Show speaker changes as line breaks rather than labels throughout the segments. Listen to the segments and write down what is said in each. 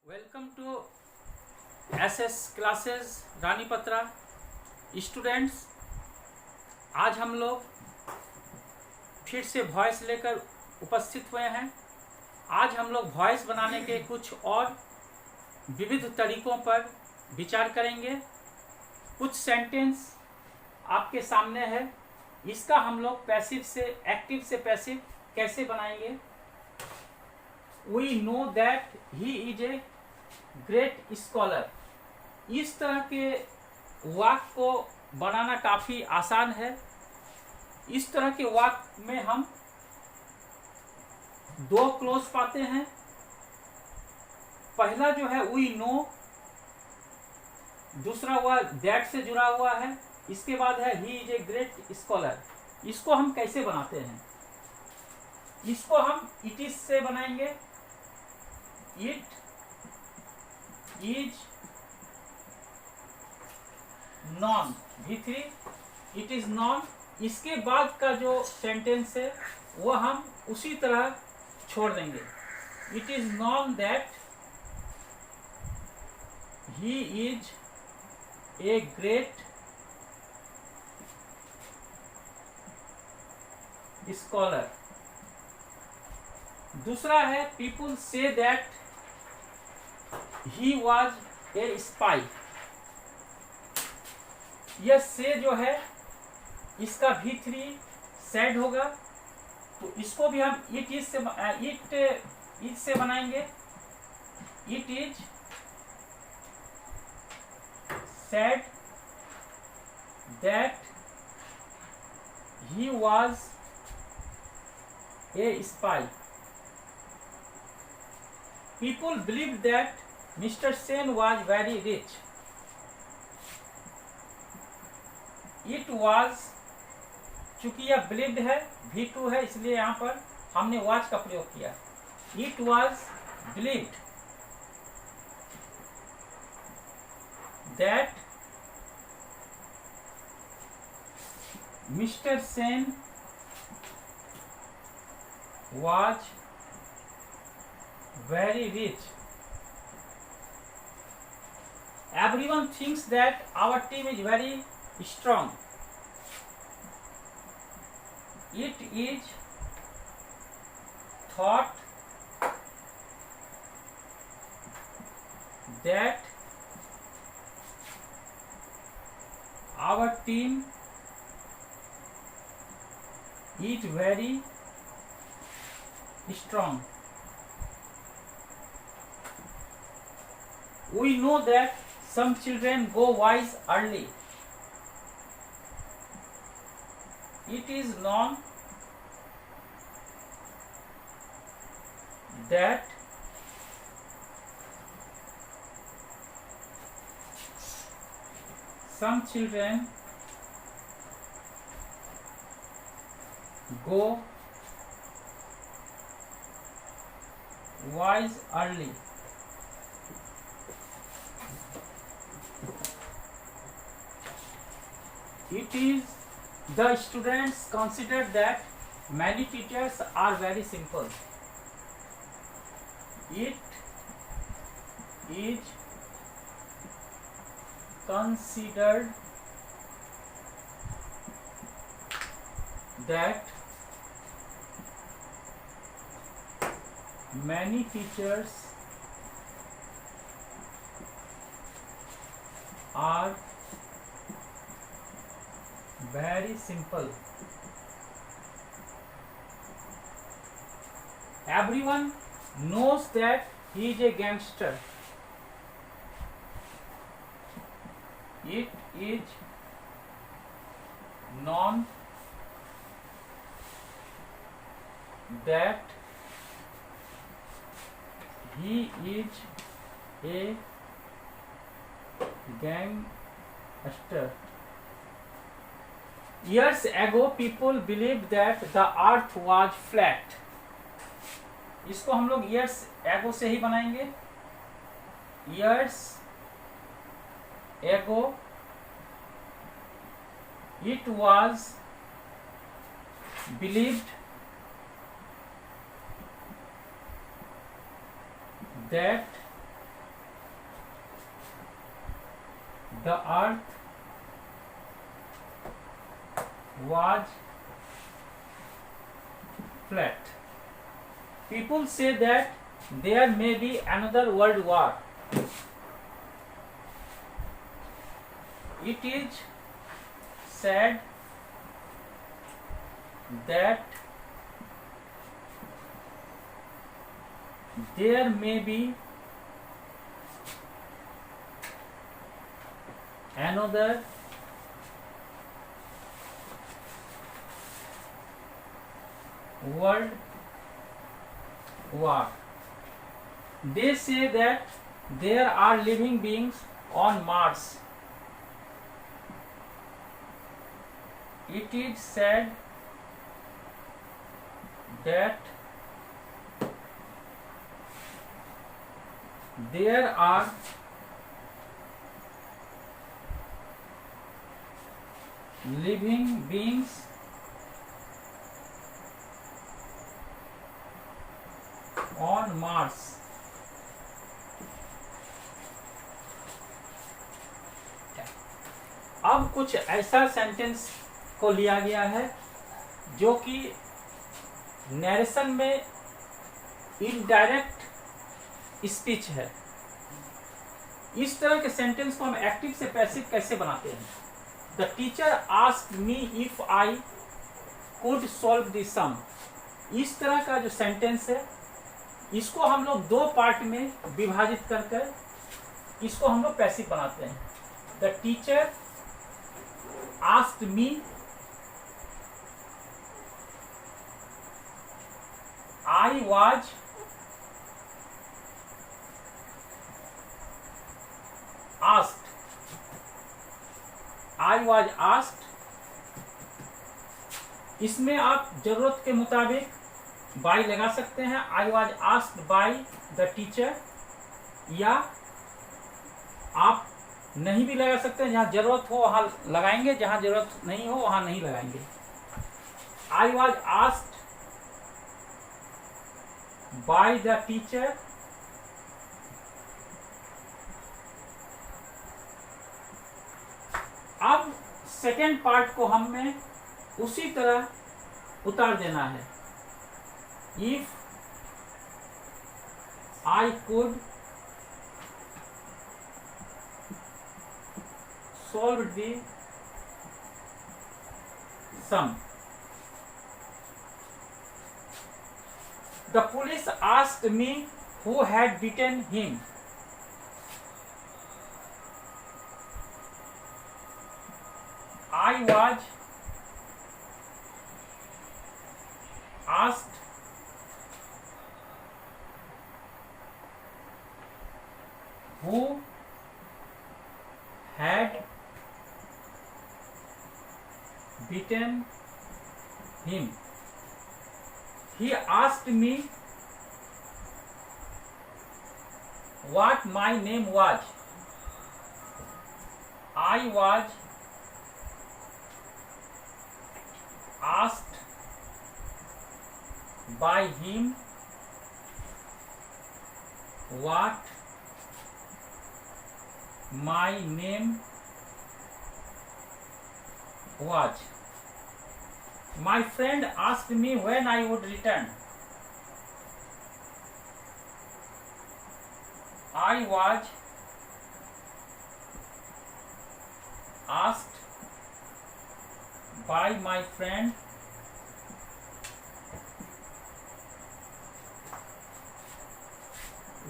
Welcome to SS classes Ranipatra students. आज हम लोग फिर से वॉइस लेकर उपस्थित हुए हैं। आज हम लोग वॉइस बनाने के कुछ और विविध तरीकों पर विचार करेंगे। कुछ सेंटेंस आपके सामने है, इसका हम लोग पैसिव से एक्टिव से पैसिव कैसे बनाएंगे। We know that he is a great scholar. इस तरह के वाक्य को बनाना काफी आसान है। इस तरह के वाक्य में हम दो क्लोज पाते हैं। पहला जो है वी नो, दूसरा हुआ दैट से जुड़ा हुआ है। इसके बाद है ही इज ए ग्रेट स्कॉलर। इसको हम कैसे बनाते हैं? इसको हम इट इज से बनाएंगे। It is non, V3 it is non. इसके बाद का जो सेंटेंस है वो हम उसी तरह छोड़ देंगे। It is non that he is a great scholar. दूसरा है people say that he was a spy. यह से जो है इसका V3 सेड होगा, तो इसको भी हम इट इज से बनाएंगे। It is said that he was a spy. People believed that Mr. Sen was very rich. It was, चूंकि यह believed है, V2 है, इसलिए यहाँ पर हमने was का प्रयोग किया। It was believed that Mr. Sen was very rich. Everyone thinks that our team is very strong. It is thought that our team is very strong. We know that some children go wise early. It is known that some children go wise early. It is the students consider that many teachers are very simple. It is considered that many teachers are very simple. Everyone knows that he is a gangster. It is known that he is a gangster. Years ago, people believed that the earth was flat. इसको हम लोग years ago से ही बनाएंगे। Years ago, it was believed that the earth was flat. People say that there may be another world war. It is said that there may be another world war. They say that there are living beings on Mars. It is said that there are living beings on Mars. अब कुछ ऐसा sentence को लिया गया है जो कि narration में इनडायरेक्ट स्पीच है। इस तरह के सेंटेंस को हम एक्टिव से पैसिव कैसे बनाते हैं? The teacher asked me if I could solve the sum. इस तरह का जो सेंटेंस है इसको हम लोग दो पार्ट में विभाजित कर इसको हम लोग पैसिव बनाते हैं। The teacher asked me I was asked. इसमें आप जरूरत के मुताबिक बाय लगा सकते हैं। I was asked by the teacher, या आप नहीं भी लगा सकते हैं। जहाँ जरूरत हो वहाँ लगाएंगे, जहाँ जरूरत नहीं हो वहाँ नहीं लगाएंगे। I was asked by the teacher अब सेकेंड पार्ट को हमें उसी तरह उतार देना है। If I could solve the sum. The police asked me who had beaten him. I was asked who had beaten him. He asked me what my name was. I was asked by him what my name was. My friend asked me when I would return. I was asked by my friend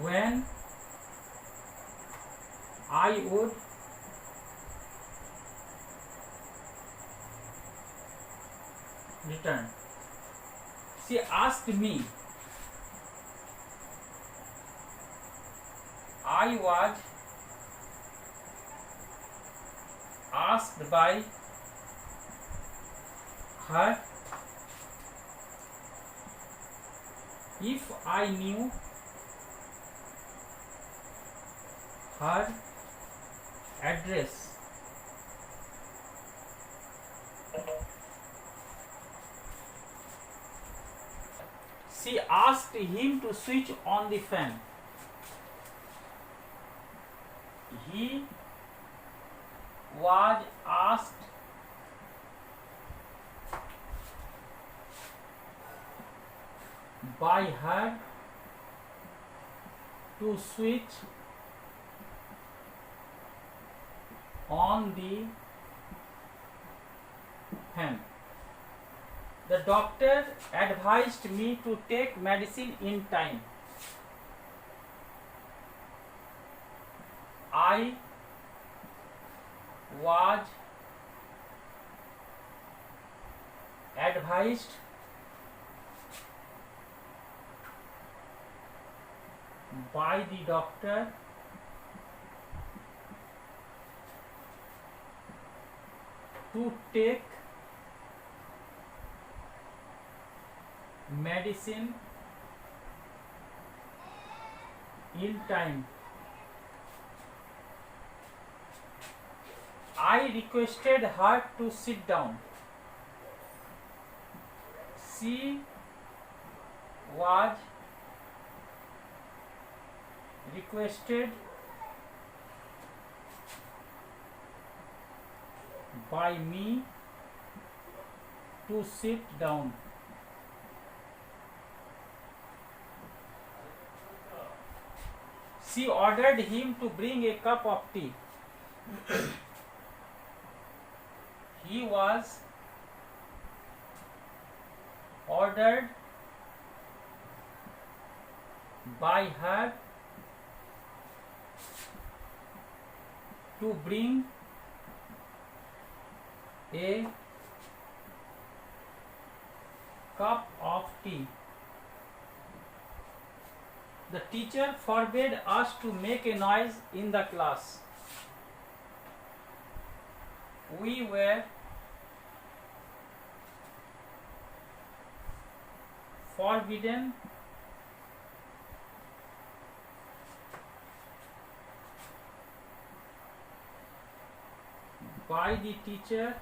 when I would return. She asked me. I was asked by her if I knew her address. She asked him to switch on the fan. He was asked by her to switch on the fan. The doctor advised me to take medicine in time. I was advised by the doctor to take medicine in time. I requested her to sit down. She was requested by me to sit down. She ordered him to bring a cup of tea. He was ordered by her to bring a cup of tea. The teacher forbade us to make a noise in the class. We were forbidden by the teacher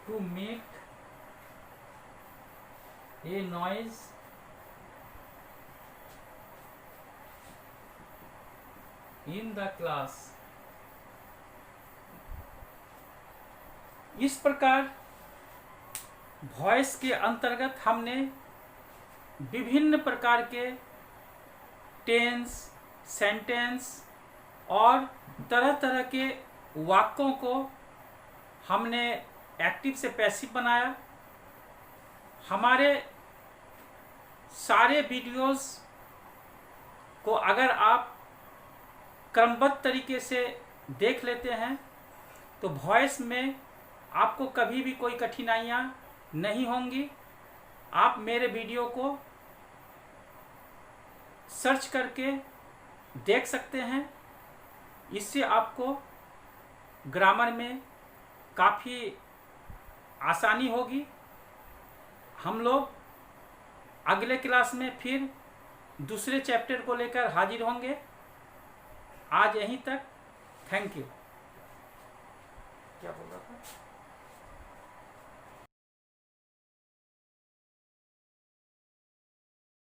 to make a noise in the class. इस प्रकार voice के अंतर्गत हमने विभिन्न प्रकार के tense, sentence और तरह तरह के वाक्यों को हमने एक्टिव से पैसिव बनाया। हमारे सारे वीडियोस को अगर आप क्रमबद्ध तरीके से देख लेते हैं तो वॉइस में आपको कभी भी कोई कठिनाइयाँ नहीं होंगी। आप मेरे वीडियो को सर्च करके देख सकते हैं। इससे आपको ग्रामर में काफ़ी आसानी होगी। हम लोग अगले क्लास में फिर दूसरे चैप्टर को लेकर हाजिर होंगे। आज यहीं तक। Thank you. क्या बोल रहा था?